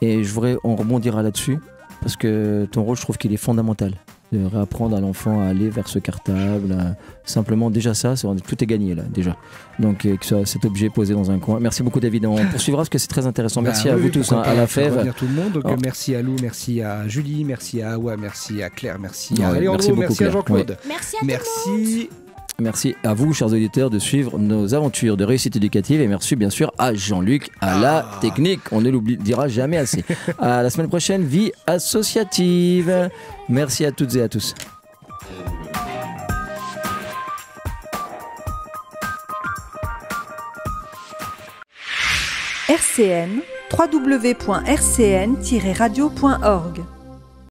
Et on rebondira là-dessus parce que ton rôle, je trouve qu'il est fondamental. De réapprendre à l'enfant à aller vers ce cartable. Simplement, déjà ça, tout est gagné là, déjà. Donc, que cet objet posé dans un coin. Merci beaucoup, David. On poursuivra parce que c'est très intéressant. Merci à vous tous, à la Fève. Tout le monde. Donc, Alors, merci à Lou, merci à Julie, merci à Awa, merci à Claire, merci Ouais, à Léandro, merci beaucoup, merci à Claire. Jean-Claude. Ouais. Merci à tout le monde. Merci à vous, chers auditeurs, de suivre nos aventures de réussite éducative. Et merci bien sûr à Jean-Luc, à la technique. On ne l'oubliera jamais assez. À la semaine prochaine, vie associative. Merci à toutes et à tous. RCN, www.rcn-radio.org